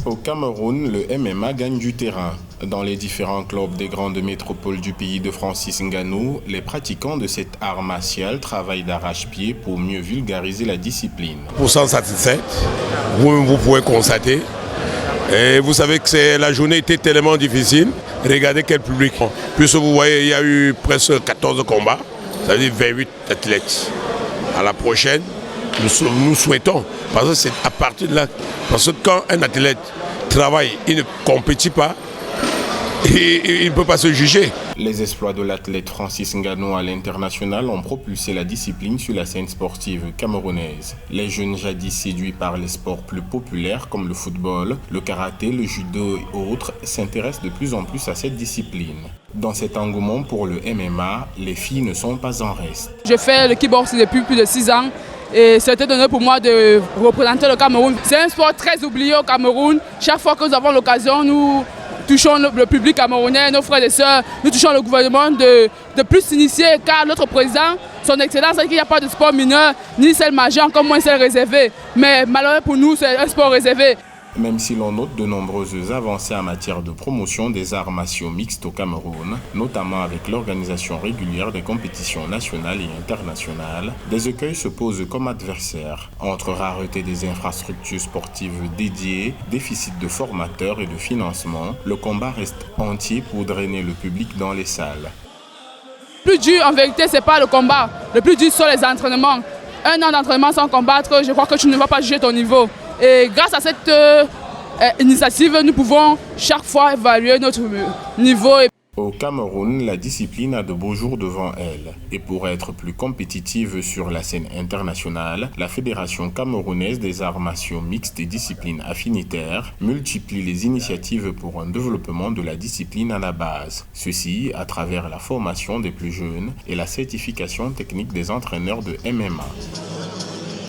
Au Cameroun, le MMA gagne du terrain. Dans les différents clubs des grandes métropoles du pays de Francis Ngannou, les pratiquants de cet art martial travaillent d'arrache-pied pour mieux vulgariser la discipline. Pour s'en satisfaire, vous pouvez constater. Et vous savez que la journée était tellement difficile. Regardez quel public. Puisque vous voyez, il y a eu presque 14 combats, ça veut dire 28 athlètes. À la prochaine, nous souhaitons, parce que c'est à partir de là, parce que quand un athlète travaille, il ne compétit pas, il ne peut pas se juger. Les exploits de l'athlète Francis Ngannou à l'international ont propulsé la discipline sur la scène sportive camerounaise. Les jeunes jadis séduits par les sports plus populaires comme le football, le karaté, le judo et autres s'intéressent de plus en plus à cette discipline. Dans cet engouement pour le MMA, les filles ne sont pas en reste. Je fais le kickbox depuis plus de 6 ans et c'était donné pour moi de représenter le Cameroun. C'est un sport très oublié au Cameroun. Chaque fois que nous avons l'occasion, nous touchons le public camerounais, nos frères et sœurs, nous touchons le gouvernement de plus s'initier, car notre président, son excellence, dit qu'il n'y a pas de sport mineur, ni celle majeur, encore moins celle réservée. Mais malheureusement pour nous, c'est un sport réservé. Même si l'on note de nombreuses avancées en matière de promotion des arts martiaux mixtes au Cameroun, notamment avec l'organisation régulière des compétitions nationales et internationales, des écueils se posent comme adversaires. Entre rareté des infrastructures sportives dédiées, déficit de formateurs et de financement, le combat reste entier pour drainer le public dans les salles. Le plus dur en vérité, ce n'est pas le combat. Le plus dur sont les entraînements. Un an d'entraînement sans combattre, je crois que tu ne vas pas juger ton niveau. Et grâce à cette initiative, nous pouvons chaque fois évaluer notre niveau. Au Cameroun, la discipline a de beaux jours devant elle. Et pour être plus compétitive sur la scène internationale, la Fédération camerounaise des arts martiaux mixtes et disciplines affinitaires multiplie les initiatives pour un développement de la discipline à la base. Ceci à travers la formation des plus jeunes et la certification technique des entraîneurs de MMA.